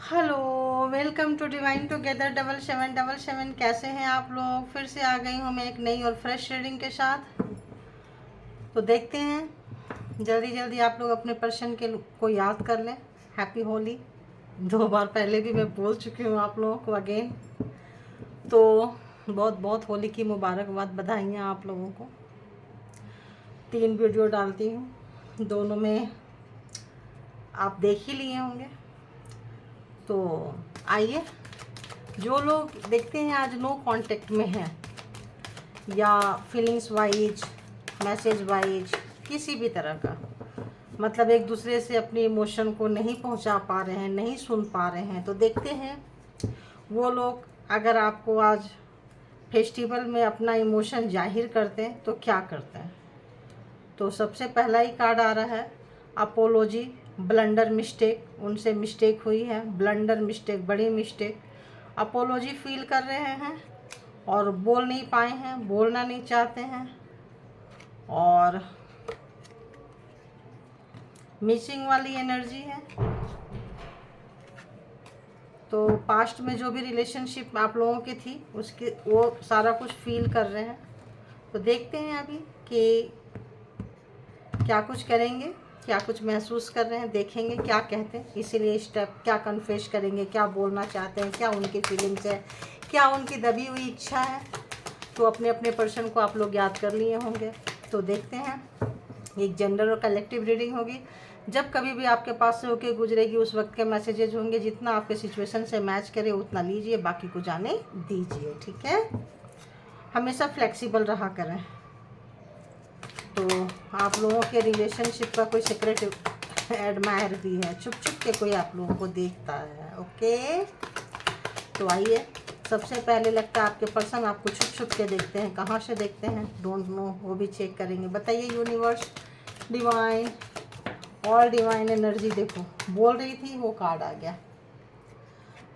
Hello, welcome to divine together 7777। कैसे हैं आप लोग? फिर से आ गई हूँ मैं एक नई और फ्रेश रीडिंग के साथ। तो देखते हैं, जल्दी जल्दी आप लोग अपने पर्सन के को याद कर लें। हैप्पी होली। 2 बार पहले भी मैं बोल चुकी हूँ आप लोगों को अगेन। तो बहुत बहुत होली की मुबारकबाद, बधाइयाँ आप लोगों को। 3 वीडियो डालती हूँ, दोनों में आप देख ही लिए होंगे। तो आइए, जो लोग देखते हैं आज नो कांटेक्ट में हैं या फीलिंग्स वाइज, मैसेज वाइज, किसी भी तरह का, मतलब एक दूसरे से अपनी इमोशन को नहीं पहुंचा पा रहे हैं, नहीं सुन पा रहे हैं, तो देखते हैं वो लोग अगर आपको आज फेस्टिवल में अपना इमोशन जाहिर करते हैं तो क्या करते हैं। तो सबसे पहला ही कार्ड आ रहा है अपोलॉजी, ब्लंडर मिस्टेक। उनसे मिस्टेक हुई है, ब्लंडर मिस्टेक, बड़ी मिस्टेक। अपोलॉजी फील कर रहे हैं और बोल नहीं पाए हैं, बोलना नहीं चाहते हैं। और मिसिंग वाली एनर्जी है। तो पास्ट में जो भी रिलेशनशिप आप लोगों की थी उसके वो सारा कुछ फील कर रहे हैं। तो देखते हैं अभी कि क्या कुछ करेंगे, क्या कुछ महसूस कर रहे हैं, देखेंगे क्या कहते हैं। इसीलिए स्टेप क्या कन्फेस करेंगे, क्या बोलना चाहते हैं, क्या उनकी फीलिंग्स है, क्या उनकी दबी हुई इच्छा है। तो अपने अपने पर्सन को आप लोग याद कर लिए होंगे। तो देखते हैं, एक जनरल और कलेक्टिव रीडिंग होगी। जब कभी भी आपके पास से होके गुजरेगी उस वक्त के मैसेजेज होंगे, जितना आपके सिचुएशन से मैच करे उतना लीजिए, बाकी को जाने दीजिए। ठीक है, हमेशा फ्लेक्सिबल रहा करें। तो आप लोगों के रिलेशनशिप का कोई सीक्रेट एडमायर भी है, छुप छुप के कोई आप लोगों को देखता है। ओके, तो आइए, सबसे पहले लगता है आपके पर्सन आपको छुप छुप के देखते हैं। कहाँ से देखते हैं डोंट नो, वो भी चेक करेंगे। बताइए universe, divine, all divine energy. देखो बोल रही थी, वो कार्ड आ गया,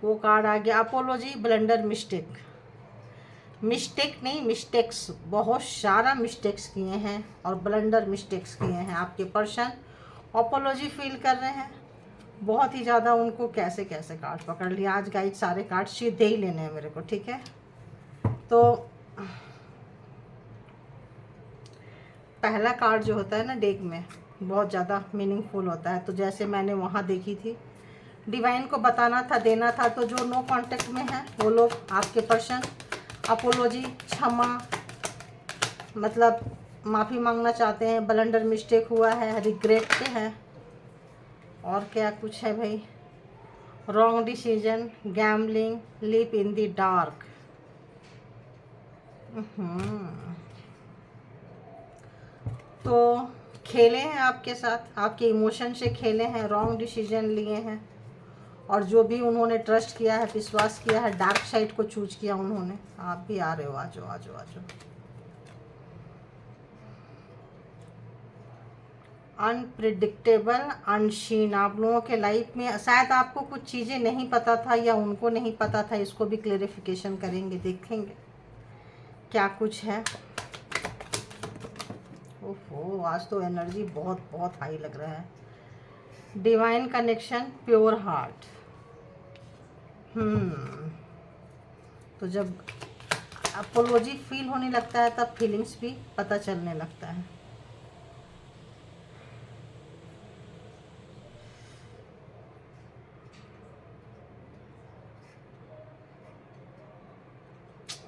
वो कार्ड आ गया। Apology, blunder mistake. मिस्टेक नहीं, मिस्टेक्स, बहुत सारा मिस्टेक्स किए हैं और ब्लंडर मिस्टेक्स किए हैं आपके पर्सन। अपोलॉजी फील कर रहे हैं बहुत ही ज़्यादा। उनको कैसे कैसे कार्ड पकड़ लिया आज गाइड, सारे कार्ड सीधे ही लेने हैं मेरे को। ठीक है, तो पहला कार्ड जो होता है ना डेक में, बहुत ज़्यादा मीनिंगफुल होता है। तो जैसे मैंने वहाँ देखी थी, डिवाइन को बताना था, देना था। तो जो नो कांटेक्ट में है वो लोग आपके पर्सन, अपोलॉजी, क्षमा, मतलब माफ़ी मांगना चाहते हैं, ब्लंडर मिस्टेक हुआ है, रिग्रेट पे है। और क्या कुछ है भाई, wrong decision, gambling, lip in the dark. तो खेले हैं आपके साथ, आपके इमोशन से खेले हैं, रॉन्ग डिसीजन लिए हैं। और जो भी उन्होंने ट्रस्ट किया है, विश्वास किया है, डार्क साइड को चूज किया उन्होंने। आप भी आ रहे हो, आजो आजो आजो। अनप्रिडिक्टेबल, अनशीन। आप लोगों के लाइफ में शायद आपको कुछ चीज़ें नहीं पता था या उनको नहीं पता था, इसको भी क्लेरिफिकेशन करेंगे, देखेंगे क्या कुछ है। ओहो, आज तो एनर्जी बहुत बहुत हाई लग रहा है। Divine connection, pure heart. तो जब अपोलॉजी फील होने लगता है तब फीलिंग्स भी पता चलने लगता है।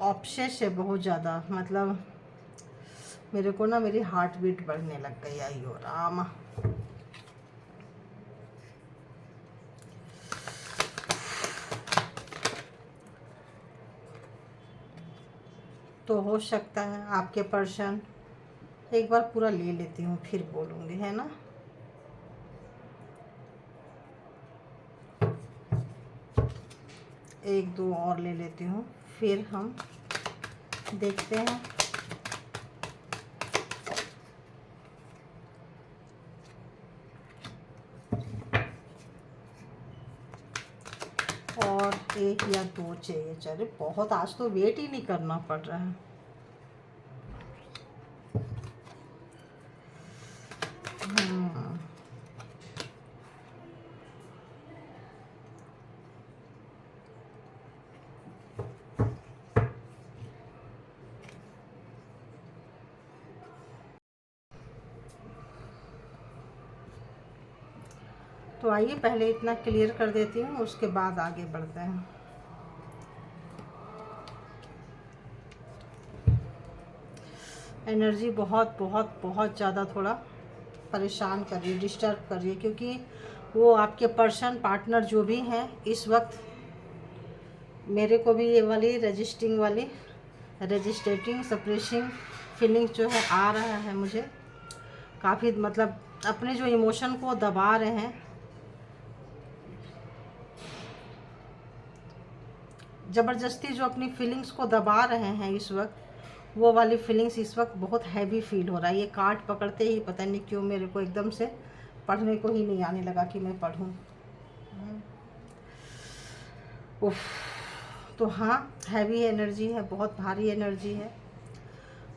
ऑब्सेस है बहुत ज़्यादा, मतलब मेरे को ना मेरी हार्ट बीट बढ़ने लग गई। आइयो राम। तो हो सकता है आपके पर्सन, एक बार पूरा ले लेती हूँ फिर बोलूँगी, है ना। एक दो और ले लेती हूँ फिर हम देखते हैं। और एक या दो चाहिए, चले बहुत, आज तो वेट ही नहीं करना पड़ रहा है। तो आइए पहले इतना क्लियर कर देती हूँ, उसके बाद आगे बढ़ते हैं। एनर्जी बहुत बहुत बहुत ज़्यादा थोड़ा परेशान कर रही है, डिस्टर्ब कर रही है, क्योंकि वो आपके पर्सन पार्टनर जो भी हैं इस वक्त, मेरे को भी ये वाली रजिस्ट्रेटिंग सप्रेसिंग फीलिंग्स जो है आ रहा है मुझे। काफ़ी मतलब अपने जो इमोशन को दबा रहे हैं, ज़बरदस्ती जो अपनी फीलिंग्स को दबा रहे हैं इस वक्त, वो वाली फीलिंग्स इस वक्त बहुत हैवी फील हो रहा है। ये कार्ड पकड़ते ही पता नहीं क्यों मेरे को एकदम से पढ़ने को ही नहीं आने लगा कि मैं पढ़ूं। उफ, तो हाँ, हैवी एनर्जी है, बहुत भारी एनर्जी है।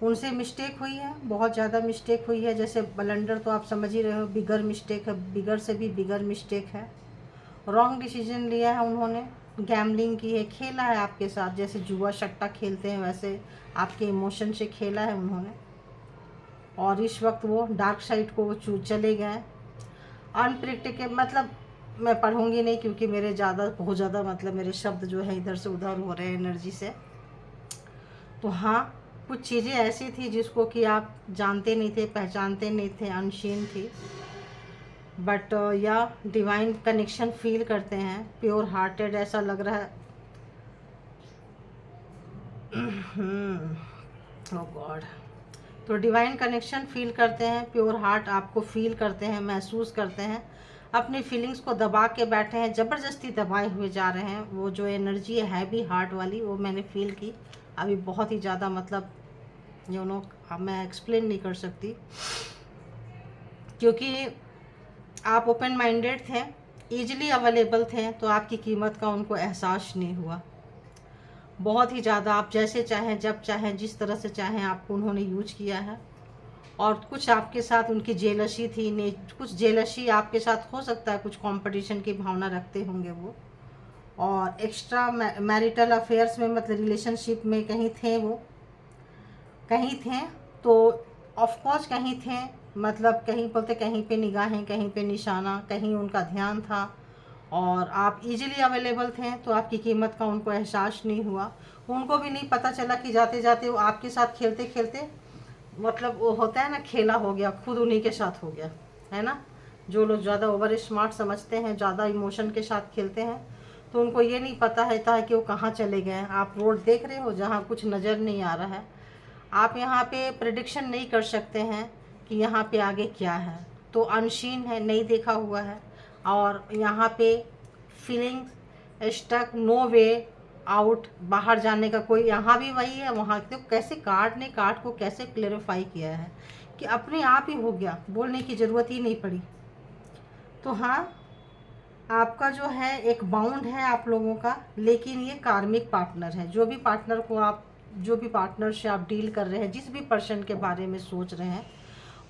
उनसे मिस्टेक हुई है, बहुत ज़्यादा मिस्टेक हुई है। जैसे ब्लंडर तो आप समझ ही रहे हो, बिगर मिस्टेक है, बिगर से भी बिगर मिस्टेक है। रॉन्ग डिसीजन लिया है उन्होंने, गैम्बलिंग की है, खेला है आपके साथ, जैसे जुआ सट्टा खेलते हैं वैसे आपके इमोशन से खेला है उन्होंने। और इस वक्त वो डार्क साइड को वो चले गए। अनप्रेडिक्टेबल, मतलब मैं पढ़ूंगी नहीं क्योंकि मेरे बहुत ज़्यादा मतलब मेरे शब्द जो है इधर से उधर हो रहे हैं एनर्जी से। तो हाँ, कुछ चीज़ें ऐसी थी जिसको कि आप जानते नहीं थे, पहचानते नहीं थे, अनसीन थी, बट या डिवाइन कनेक्शन फील करते हैं, प्योर हार्टेड ऐसा लग रहा है। ओह गॉड, तो डिवाइन कनेक्शन फील करते हैं, प्योर हार्ट आपको फील करते हैं, महसूस करते हैं। अपनी फीलिंग्स को दबा के बैठे हैं, ज़बरदस्ती दबाए हुए जा रहे हैं। वो जो एनर्जी है हैवी हार्ट वाली, वो मैंने फील की अभी बहुत ही ज़्यादा, मतलब अब मैं एक्सप्लेन नहीं कर सकती, क्योंकि आप ओपन माइंडेड थे, ईजिली अवेलेबल थे, तो आपकी कीमत का उनको एहसास नहीं हुआ। बहुत ही ज़्यादा आप जैसे चाहें, जब चाहें, जिस तरह से चाहें आपको उन्होंने यूज किया है। और कुछ आपके साथ उनकी जेलसी थी, कुछ जेलसी आपके साथ हो सकता है, कुछ कंपटीशन की भावना रखते होंगे वो। और एक्स्ट्रा मैरिटल अफेयर्स में, मतलब रिलेशनशिप में कहीं थे, वो कहीं थे, तो ऑफकोर्स कहीं थे, मतलब कहीं बोलते कहीं पे निगाहें, कहीं पे निशाना, कहीं उनका ध्यान था। और आप इजीली अवेलेबल थे, तो आपकी कीमत का उनको एहसास नहीं हुआ। उनको भी नहीं पता चला कि जाते जाते वो आपके साथ खेलते खेलते, मतलब वो होता है ना, खेला हो गया, खुद उन्हीं के साथ हो गया, है ना। जो लोग ज़्यादा ओवर स्मार्ट समझते हैं, ज़्यादा इमोशन के साथ खेलते हैं, तो उनको ये नहीं पता है कि वो कहाँ चले गए। आप रोड देख रहे हो जहाँ कुछ नज़र नहीं आ रहा है, आप यहाँ पे प्रेडिक्शन नहीं कर सकते हैं कि यहाँ पे आगे क्या है, तो अनसीन है, नहीं देखा हुआ है। और यहाँ पे feeling stuck, no way out, बाहर जाने का कोई, यहाँ भी वही है, वहाँ तो कैसे कार्ड को कैसे क्लेरिफाई किया है कि अपने आप ही हो गया, बोलने की ज़रूरत ही नहीं पड़ी। तो हाँ, आपका जो है एक बाउंड है आप लोगों का, लेकिन ये कार्मिक पार्टनर है। जो भी पार्टनर से आप डील कर रहे हैं, जिस भी पर्सन के बारे में सोच रहे हैं,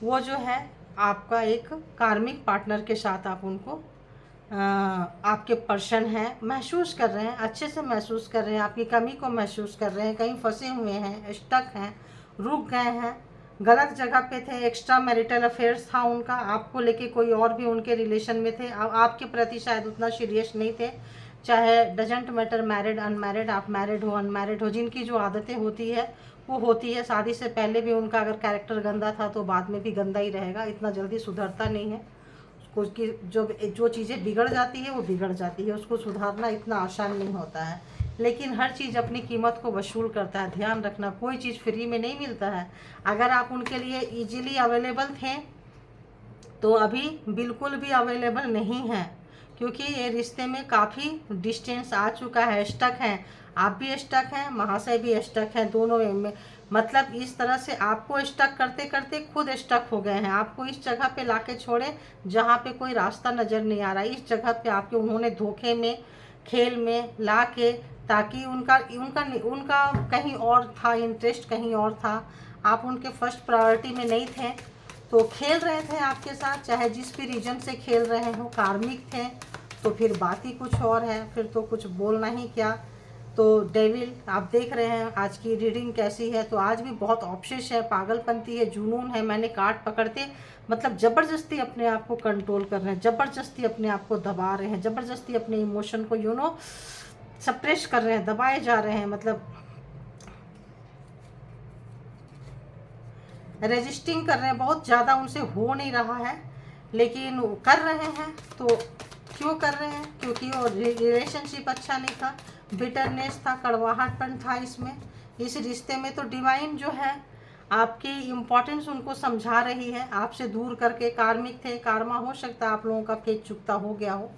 वो जो है आपका एक कार्मिक पार्टनर के साथ आप उनको आपके पर्सन हैं, महसूस कर रहे हैं, अच्छे से महसूस कर रहे हैं, आपकी कमी को महसूस कर रहे हैं, कहीं फंसे हुए हैं, स्टक हैं, रुक गए हैं, गलत जगह पे थे, एक्स्ट्रा मैरिटल अफेयर्स था उनका, आपको लेके कोई और भी उनके रिलेशन में थे, आपके प्रति शायद उतना सीरियस नहीं थे। चाहे डजेंट मैटर मैरिड अनमैरिड, आप मैरिड हो अनमैरिड हो, जिनकी जो आदतें होती है वो होती है। शादी से पहले भी उनका अगर कैरेक्टर गंदा था तो बाद में भी गंदा ही रहेगा, इतना जल्दी सुधरता नहीं है। उसकी जो चीज़ें बिगड़ जाती है वो बिगड़ जाती है, उसको सुधारना इतना आसान नहीं होता है। लेकिन हर चीज़ अपनी कीमत को वसूल करता है। ध्यान रखना, कोई चीज़ फ्री में नहीं मिलता है। अगर आप उनके लिए इजीली अवेलेबल थे तो अभी बिल्कुल भी अवेलेबल नहीं है, क्योंकि ये रिश्ते में काफ़ी डिस्टेंस आ चुका है, स्टक है। आप भी स्टक हैं, महाशय भी स्टक हैं, दोनों में, मतलब इस तरह से आपको स्टक करते करते खुद स्टक हो गए हैं। आपको इस जगह पे लाके छोड़े जहाँ पे कोई रास्ता नज़र नहीं आ रहा, इस जगह पे आपके उन्होंने धोखे में, खेल में ला के, ताकि उनका कहीं और था, इंटरेस्ट कहीं और था, आप उनके फर्स्ट प्रायोरिटी में नहीं थे, तो खेल रहे थे आपके साथ, चाहे जिस भी रीजन से खेल रहे हो, कार्मिक थे, तो फिर बात ही कुछ और है, फिर तो कुछ बोलना ही क्या। तो डेविल आप देख रहे हैं आज की रीडिंग कैसी है। तो आज भी बहुत ऑब्सेस है, पागलपंती है, जुनून है। मैंने कार्ड पकड़ते मतलब ज़बरदस्ती अपने आप को कंट्रोल कर रहे हैं, ज़बरदस्ती अपने आप को दबा रहे हैं, ज़बरदस्ती अपने इमोशन को सप्रेस कर रहे हैं, दबाए जा रहे हैं, मतलब रेजिस्टिंग कर रहे हैं। बहुत ज़्यादा उनसे हो नहीं रहा है लेकिन कर रहे हैं। तो क्यों कर रहे हैं? क्योंकि वो रिलेशनशिप अच्छा नहीं था, बिटरनेस था, कड़वाहटपन था इसमें। इस रिश्ते में तो डिवाइन जो है आपकी इम्पोर्टेंस उनको समझा रही है, आपसे दूर करके। कार्मिक थे, कारमा हो सकता है आप लोगों का फेज चुकता हो गया हो।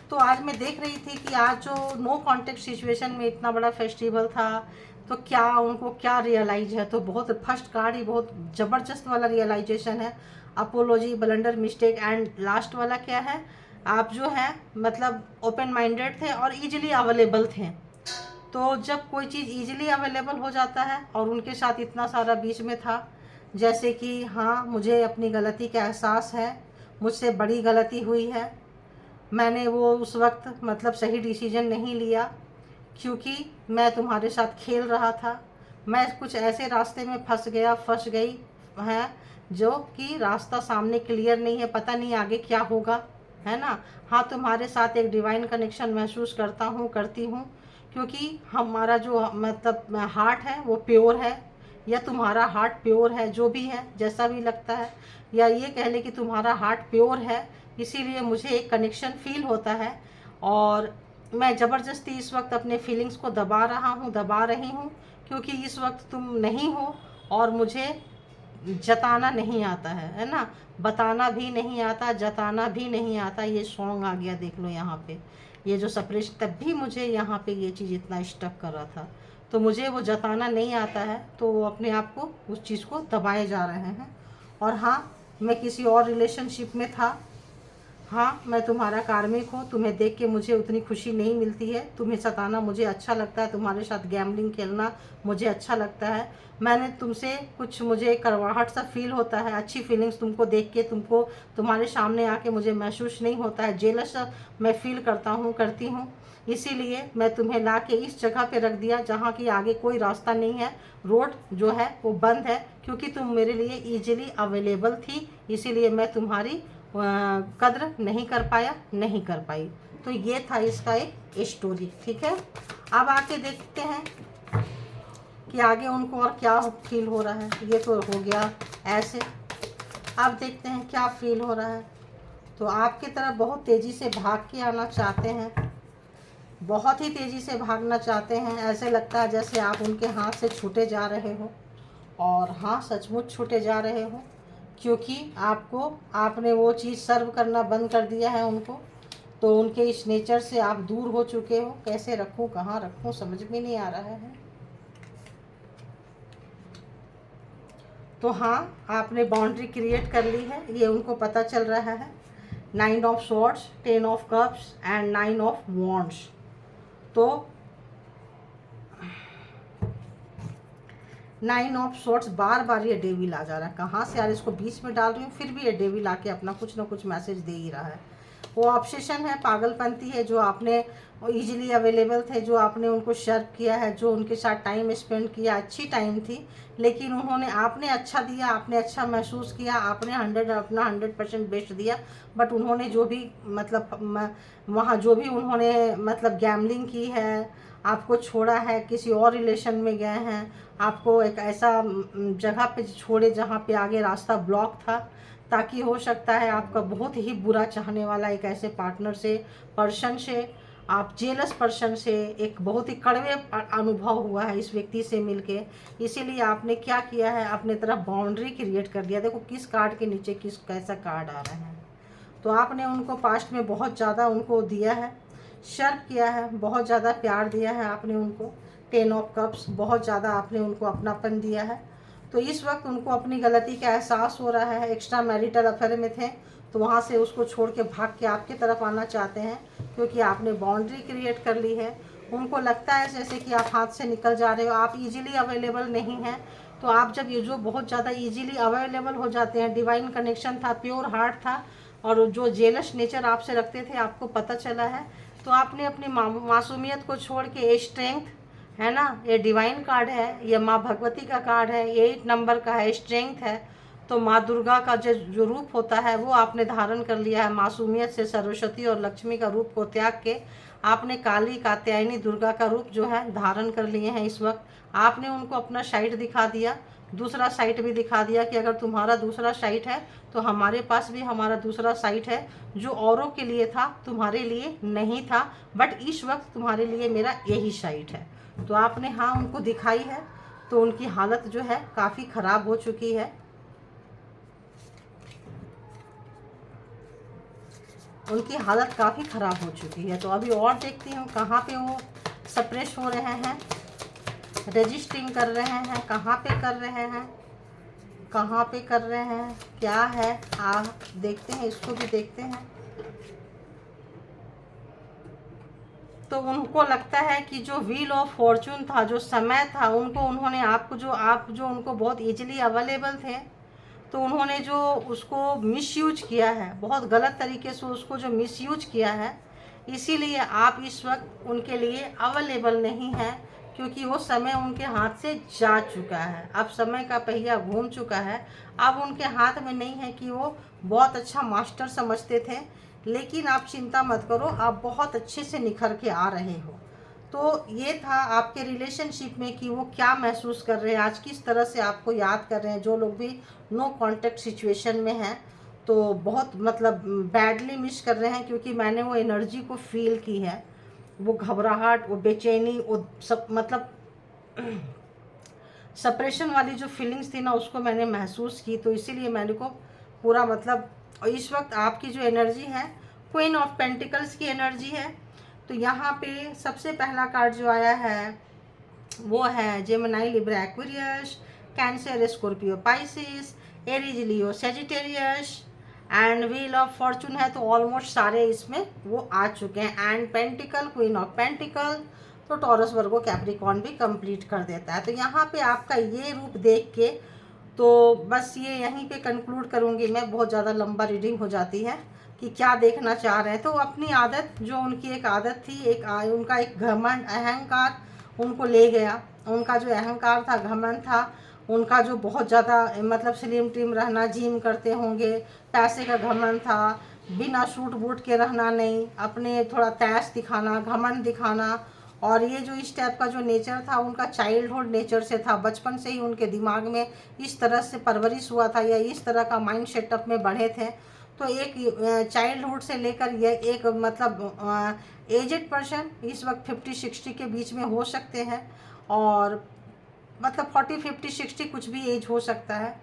तो आज मैं देख रही थी कि आज जो नो कॉन्टेक्ट सिचुएशन में इतना बड़ा फेस्टिवल था, तो क्या उनको क्या रियलाइज है। तो बहुत फर्स्ट कार्ड ही बहुत ज़बरदस्त वाला रियलाइजेशन है। Apology, blunder, mistake and last वाला क्या है, आप जो है मतलब ओपन माइंडेड थे और इजीली अवेलेबल थे। तो जब कोई चीज़ इजीली अवेलेबल हो जाता है और उनके साथ इतना सारा बीच में था, जैसे कि हाँ मुझे अपनी गलती का एहसास है, मुझसे बड़ी गलती हुई है, मैंने वो उस वक्त मतलब सही डिसीजन नहीं लिया क्योंकि मैं तुम्हारे साथ खेल रहा था। मैं कुछ ऐसे रास्ते में फंस गई है जो कि रास्ता सामने क्लियर नहीं है, पता नहीं आगे क्या होगा, है ना। हाँ तुम्हारे साथ एक डिवाइन कनेक्शन महसूस करती हूँ क्योंकि हमारा जो मतलब हार्ट है वो प्योर है, या तुम्हारा हार्ट प्योर है, जो भी है जैसा भी लगता है, या ये कह ले कि तुम्हारा हार्ट प्योर है, इसीलिए मुझे एक कनेक्शन फील होता है। और मैं ज़बरदस्ती इस वक्त अपने फीलिंग्स को दबा रही हूँ क्योंकि इस वक्त तुम नहीं हो और मुझे जताना नहीं आता है ना, बताना भी नहीं आता, जताना भी नहीं आता। ये सॉन्ग आ गया देख लो यहाँ पे, ये जो सप्रेशन, तब भी मुझे यहाँ पे ये चीज़ इतना स्टक कर रहा था। तो मुझे वो जताना नहीं आता है, तो वो अपने आप को उस चीज़ को दबाए जा रहे हैं। और हाँ मैं किसी और रिलेशनशिप में था, हाँ मैं तुम्हारा कार्मिक हूँ, तुम्हें देख के मुझे उतनी खुशी नहीं मिलती है, तुम्हें सताना मुझे अच्छा लगता है, तुम्हारे साथ गैम्बलिंग खेलना मुझे अच्छा लगता है। मैंने तुमसे कुछ, मुझे कड़वाहट सा फील होता है, अच्छी फीलिंग्स तुमको देख के, तुम्हारे सामने आके मुझे महसूस नहीं होता है, जेलस मैं फील करती हूँ। इसीलिए मैं तुम्हें ला के इस जगह पे रख दिया जहाँ की आगे कोई रास्ता नहीं है, रोड जो है वो बंद है, क्योंकि तुम मेरे लिए ईजिली अवेलेबल थी, इसीलिए मैं तुम्हारी कद्र नहीं कर पाई। तो ये था इसका एक स्टोरी, ठीक है। अब आके देखते हैं कि आगे उनको और क्या फील हो रहा है। ये तो हो गया ऐसे, अब देखते हैं क्या फील हो रहा है। तो आपकी तरफ बहुत तेज़ी से भाग के आना चाहते हैं, बहुत ही तेज़ी से भागना चाहते हैं। ऐसे लगता है जैसे आप उनके हाथ से छूटे जा रहे हो, और हाँ सचमुच छूटे जा रहे हो, क्योंकि आपने वो चीज़ सर्व करना बंद कर दिया है उनको। तो उनके इस नेचर से आप दूर हो चुके हो। कैसे रखूँ, कहाँ रखूँ, समझ में नहीं आ रहा है। तो हाँ आपने बाउंड्री क्रिएट कर ली है, ये उनको पता चल रहा है। 9 of swords, 10 of cups and 9 of wands. तो 9 ऑफ स्वॉर्ड्स, बार बार ये डेविल आ जा रहा है। कहाँ से यार, इसको बीच में डाल रही हूँ फिर भी ये डेविल आके अपना कुछ ना कुछ मैसेज दे ही रहा है। वो ऑब्सेशन है, पागलपंती है, जो आपने इजीली अवेलेबल थे, जो आपने उनको सर्व किया है, जो उनके साथ टाइम स्पेंड किया, अच्छी टाइम थी, लेकिन आपने अच्छा दिया, आपने अच्छा महसूस किया, आपने अपना 100% बेस्ट दिया। बट उन्होंने जो भी मतलब वहाँ जो भी उन्होंने मतलब गैम्बलिंग की है, आपको छोड़ा है, किसी और रिलेशन में गए हैं, आपको एक ऐसा जगह पे छोड़े जहाँ पे आगे रास्ता ब्लॉक था, ताकि हो सकता है आपका बहुत ही बुरा चाहने वाला एक ऐसे पर्सन से, आप जेलस पर्सन से, एक बहुत ही कड़वे अनुभव हुआ है इस व्यक्ति से मिलके। इसीलिए आपने क्या किया है, अपने तरफ बाउंड्री क्रिएट कर दिया। देखो किस कार्ड के नीचे कैसा कार्ड आ रहा है। तो आपने उनको पास्ट में बहुत ज़्यादा उनको दिया है, सर्व किया है, बहुत ज़्यादा प्यार दिया है आपने उनको। 10 ऑफ कप्स, बहुत ज़्यादा आपने उनको अपनापन दिया है। तो इस वक्त उनको अपनी गलती का एहसास हो रहा है। एक्स्ट्रा मैरिटल अफेयर में थे तो वहाँ से उसको छोड़ के भाग के आपकी तरफ आना चाहते हैं, क्योंकि आपने बाउंड्री क्रिएट कर ली है। उनको लगता है जैसे कि आप हाथ से निकल जा रहे हो, आप इजीली अवेलेबल नहीं हैं। तो आप जब ये जो बहुत ज़्यादा इजीली अवेलेबल हो जाते हैं, डिवाइन कनेक्शन था, प्योर हार्ट था, और जो जेलस नेचर आपसे रखते थे आपको पता चला है, तो आपने अपनी मासूमियत को छोड़ के स्ट्रेंथ है ना। ये डिवाइन कार्ड है, ये माँ भगवती का कार्ड है, ये 8 नंबर का है, स्ट्रेंथ है। तो माँ दुर्गा का जो रूप होता है वो आपने धारण कर लिया है। मासूमियत से सरस्वती और लक्ष्मी का रूप को त्याग के आपने काली कात्यायनी दुर्गा का रूप जो है धारण कर लिए हैं। इस वक्त आपने उनको अपना साइड दिखा दिया, दूसरा साइट भी दिखा दिया कि अगर तुम्हारा दूसरा साइट है तो हमारे पास भी हमारा दूसरा साइट है। जो औरों के लिए था तुम्हारे लिए नहीं था, बट इस वक्त तुम्हारे लिए मेरा यही साइट है। तो आपने हाँ उनको दिखाई है। तो उनकी हालत जो है काफ़ी ख़राब हो चुकी है, उनकी हालत काफ़ी ख़राब हो चुकी है। तो अभी और देखती हूँ कहाँ पे वो सप्रेस हो रहे हैं, रजिस्टरिंग कर रहे हैं, कहाँ पे कर रहे हैं, कहाँ पे कर रहे हैं, क्या है। देखते हैं, इसको भी देखते हैं। तो उनको लगता है कि जो व्हील ऑफ फॉर्चून था, जो समय था, उनको उन्होंने आप जो उनको बहुत इजीली अवेलेबल थे, तो उन्होंने जो उसको मिसयूज किया है, बहुत गलत तरीके से उसको जो मिसयूज किया है, इसीलिए आप इस वक्त उनके लिए अवेलेबल नहीं हैं, क्योंकि वो समय उनके हाथ से जा चुका है। अब समय का पहिया घूम चुका है। अब उनके हाथ में नहीं है कि वो बहुत अच्छा मास्टर समझते थे, लेकिन आप चिंता मत करो, आप बहुत अच्छे से निखर के आ रहे हो। तो ये था आपके रिलेशनशिप में कि वो क्या महसूस कर रहे हैं, आज किस तरह से आपको याद कर रहे हैं। जो लोग भी नो कांटेक्ट सिचुएशन में हैं तो बहुत मतलब बैडली मिस कर रहे हैं, क्योंकि मैंने वो एनर्जी को फील की है। वो घबराहट, वो बेचैनी, वो सब मतलब सप्रेशन वाली जो फीलिंग्स थी ना, उसको मैंने महसूस की। तो इसीलिए मैंने को पूरा मतलब इस वक्त आपकी जो एनर्जी है, क्वीन ऑफ पेंटिकल्स की एनर्जी है। तो यहाँ पे सबसे पहला कार्ड जो आया है वो है Gemini, Libra, Aquarius, cancer, Scorpio, Pisces, Aries, Leo, Sagittarius and wheel of Fortune है। तो ऑलमोस्ट सारे इसमें वो आ चुके हैं। And pentacle, queen of pentacle, तो टॉरस, वर्गो, कैप्रिकॉर्न भी कंप्लीट कर देता है। तो यहाँ पे आपका ये रूप देख के तो बस ये यहीं पे कंक्लूड करूँगी मैं, बहुत ज़्यादा लंबा रीडिंग हो जाती है कि क्या देखना चाह रहे हैं। तो अपनी आदत, जो उनकी एक आदत थी, उनका एक घमंड, अहंकार उनको ले गया। उनका जो अहंकार था, घमंड था, उनका जो बहुत ज़्यादा मतलब स्लिम टिम रहना, जिम करते होंगे, पैसे का घमंड था, बिना सूट बूट के रहना नहीं, अपने थोड़ा तैश दिखाना, घमंड दिखाना। और ये जो इस टाइप का जो नेचर था उनका चाइल्डहुड नेचर से था, बचपन से ही उनके दिमाग में इस तरह से परवरिश हुआ था या इस तरह का माइंड सेटअप में बढ़े थे। तो एक चाइल्डहुड से लेकर ये एक मतलब एजेड पर्सन इस वक्त 50-60 के बीच में हो सकते हैं, और मतलब 40-50-60 कुछ भी एज हो सकता है।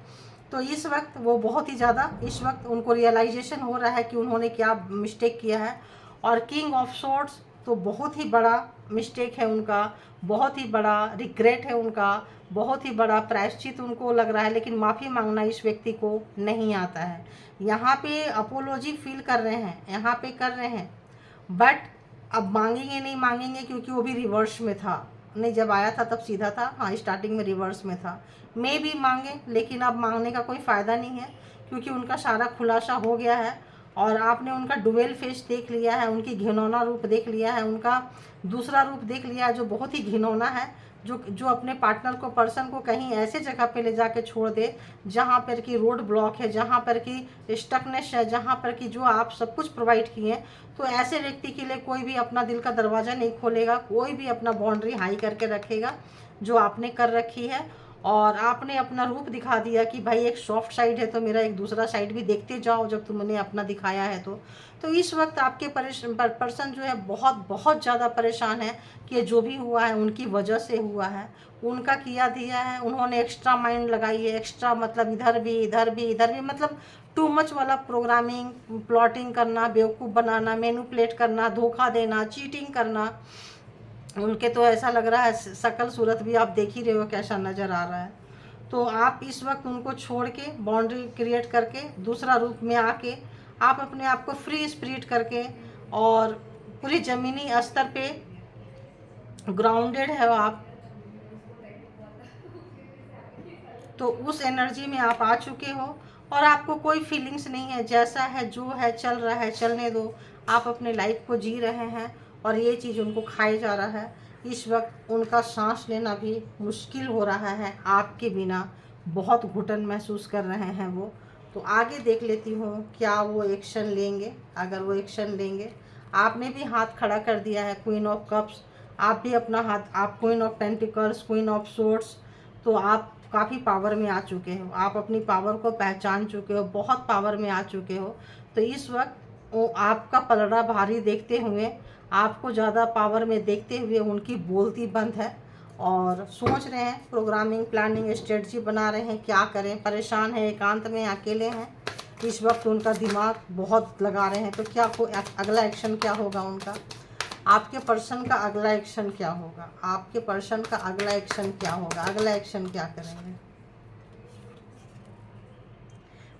तो इस वक्त वो बहुत ही ज़्यादा इस वक्त उनको रियलाइजेशन हो रहा है कि उन्होंने क्या मिस्टेक किया है। और किंग ऑफ सोर्ड्स तो बहुत ही बड़ा मिस्टेक है उनका, बहुत ही बड़ा रिग्रेट है उनका, बहुत ही बड़ा प्रायश्चित उनको लग रहा है, लेकिन माफ़ी मांगना इस व्यक्ति को नहीं आता है। यहाँ पे अपोलॉजी फील कर रहे हैं, यहाँ पे कर रहे हैं, बट अब मांगेंगे नहीं मांगेंगे, क्योंकि वो भी रिवर्स में था। नहीं, जब आया था तब सीधा था, हाँ स्टार्टिंग में रिवर्स में था। मैं भी मांगे, लेकिन अब मांगने का कोई फ़ायदा नहीं है, क्योंकि उनका सारा खुलासा हो गया है। और आपने उनका डुअल फेस देख लिया है, उनकी घिनौना रूप देख लिया है, उनका दूसरा रूप देख लिया है जो बहुत ही घिनौना है, जो अपने पार्टनर को, पर्सन को कहीं ऐसे जगह पे ले जाके छोड़ दे जहाँ पर कि रोड ब्लॉक है, जहाँ पर कि स्टकनेस है, जहाँ पर कि जो आप सब कुछ प्रोवाइड किए। तो ऐसे व्यक्ति के लिए कोई भी अपना दिल का दरवाज़ा नहीं खोलेगा, कोई भी अपना बाउंड्री हाई करके रखेगा जो आपने कर रखी है। और आपने अपना रूप दिखा दिया कि भाई एक सॉफ्ट साइड है तो मेरा एक दूसरा साइड भी देखते जाओ जब तुमने अपना दिखाया है। तो इस वक्त आपके पर्सन जो है बहुत बहुत ज़्यादा परेशान है कि जो भी हुआ है उनकी वजह से हुआ है, उनका किया दिया है, उन्होंने एक्स्ट्रा माइंड लगाई है, एक्स्ट्रा मतलब इधर भी इधर भी इधर भी, मतलब टू मच वाला प्रोग्रामिंग, प्लॉटिंग करना, बेवकूफ़ बनाना, मैनिपुलेट करना, धोखा देना, चीटिंग करना। उनके तो ऐसा लग रहा है, शकल सूरत भी आप देख ही रहे हो कैसा नज़र आ रहा है। तो आप इस वक्त उनको छोड़ के, बाउंड्री क्रिएट करके, दूसरा रूप में आके आप अपने आप को फ्री स्पिरिट करके और पूरी ज़मीनी स्तर पे ग्राउंडेड है आप, तो उस एनर्जी में आप आ चुके हो और आपको कोई फीलिंग्स नहीं है। जैसा है जो है चल रहा है, चलने दो। आप अपने लाइफ को जी रहे हैं और ये चीज़ उनको खाए जा रहा है। इस वक्त उनका सांस लेना भी मुश्किल हो रहा है, आपके बिना बहुत घुटन महसूस कर रहे हैं वो। तो आगे देख लेती हूँ क्या वो एक्शन लेंगे। अगर वो एक्शन लेंगे, आपने भी हाथ खड़ा कर दिया है, क्वीन ऑफ कप्स, आप भी अपना हाथ, आप queen of pentacles, queen of swords, तो आप काफ़ी पावर में आ चुके हो, आप अपनी पावर को पहचान चुके हो, बहुत पावर में आ चुके हो। तो इस वक्त वो आपका पलड़ा भारी देखते हुए, आपको ज़्यादा पावर में देखते हुए उनकी बोलती बंद है और सोच रहे हैं, प्रोग्रामिंग, प्लानिंग, स्ट्रेटजी बना रहे हैं, क्या करें, परेशान है, एकांत में अकेले हैं। इस वक्त उनका दिमाग बहुत लगा रहे हैं। तो क्या अगला एक्शन क्या होगा उनका, आपके पर्सन का अगला एक्शन क्या होगा, आपके पर्सन का अगला एक्शन क्या होगा, अगला एक्शन क्या करेंगे।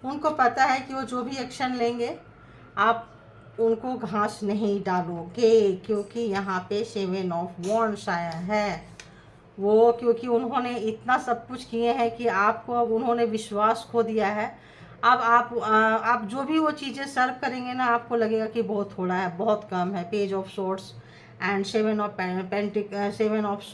उनको पता है कि वो जो भी एक्शन लेंगे आप उनको घास नहीं डालोगे, क्योंकि यहाँ पे 7 ऑफ वॉन्ड्स आया है। वो क्योंकि उन्होंने इतना सब कुछ किए हैं कि आपको अब उन्होंने विश्वास खो दिया है। अब आप जो भी वो चीज़ें सर्व करेंगे ना, आपको लगेगा कि बहुत थोड़ा है, बहुत कम है। Page of swords and 7 of seven of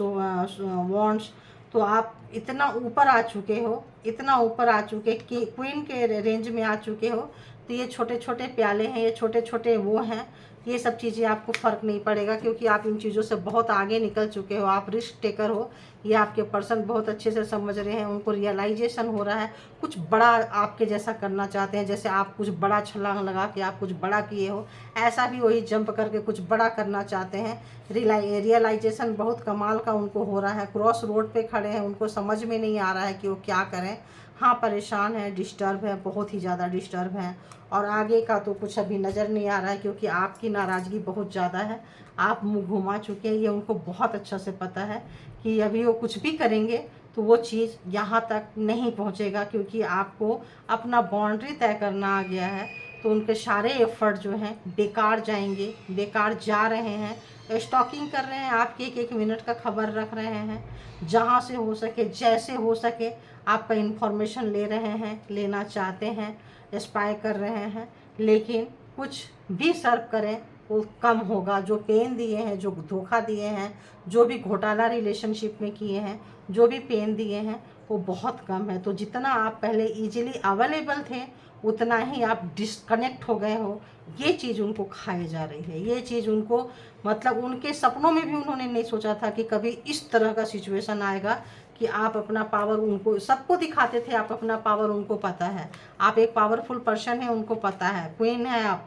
wands, तो आप इतना ऊपर आ चुके हो, इतना ऊपर आ चुके कि क्वीन के रेंज में आ चुके हो। तो ये छोटे छोटे प्याले हैं, ये छोटे छोटे वो हैं, ये सब चीज़ें आपको फ़र्क नहीं पड़ेगा, क्योंकि आप इन चीज़ों से बहुत आगे निकल चुके हो, आप रिस्क टेकर हो। ये आपके पर्सन बहुत अच्छे से समझ रहे हैं, उनको रियलाइजेशन हो रहा है, कुछ बड़ा आपके जैसा करना चाहते हैं, जैसे आप कुछ बड़ा छलांग लगा के आप कुछ बड़ा किए हो, ऐसा भी वही जंप करके कुछ बड़ा करना चाहते हैं। रियलाइजेशन बहुत कमाल का उनको हो रहा है, क्रॉस रोड पे खड़े हैं, उनको समझ में नहीं आ रहा है कि वो क्या करें। हाँ, परेशान है, डिस्टर्ब है, बहुत ही ज़्यादा डिस्टर्ब है, और आगे का तो कुछ अभी नज़र नहीं आ रहा है, क्योंकि आपकी नाराज़गी बहुत ज़्यादा है, आप मुँह घुमा चुके हैं। ये उनको बहुत अच्छा से पता है कि अभी वो कुछ भी करेंगे तो वो चीज़ यहाँ तक नहीं पहुँचेगा, क्योंकि आपको अपना बाउंड्री तय करना आ गया है। तो उनके सारे एफर्ट जो हैं बेकार जाएंगे, बेकार जा रहे हैं। स्टॉकिंग कर रहे हैं, आपके एक एक मिनट का खबर रख रहे हैं, जहाँ से हो सके, जैसे हो सके आपका इन्फॉर्मेशन ले रहे हैं, लेना चाहते हैं, स्पाई कर रहे हैं। लेकिन कुछ भी सर्व करें वो कम होगा। जो पेन दिए हैं, जो धोखा दिए हैं, जो भी घोटाला रिलेशनशिप में किए हैं, जो भी पेन दिए हैं, वो बहुत कम है। तो जितना आप पहले इजीली अवेलेबल थे, उतना ही आप डिस्कनेक्ट हो गए हो। ये चीज़ उनको खाई जा रही है, ये चीज़ उनको, मतलब उनके सपनों में भी उन्होंने नहीं सोचा था कि कभी इस तरह का सिचुएशन आएगा कि आप अपना पावर उनको, सबको दिखाते थे आप अपना पावर, उनको पता है आप एक पावरफुल पर्सन है, उनको पता है, क्वीन है आप,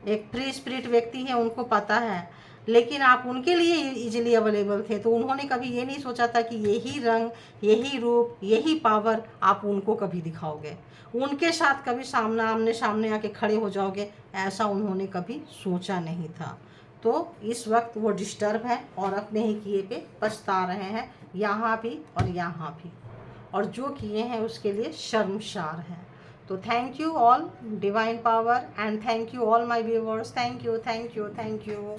एक फ्री स्पिरिट व्यक्ति है, उनको पता है। लेकिन आप उनके लिए इजीली अवेलेबल थे, तो उन्होंने कभी ये नहीं सोचा था कि यही रंग, यही रूप, यही पावर आप उनको कभी दिखाओगे, उनके साथ कभी आमने सामने आके खड़े हो जाओगे, ऐसा उन्होंने कभी सोचा नहीं था। तो इस वक्त वो डिस्टर्ब है और अपने ही किए पे पछता रहे हैं, यहाँ भी और यहाँ भी, और जो किए हैं उसके लिए शर्मसार हैं। तो thank you all divine power, and thank you all my viewers, thank you, thank you, thank you.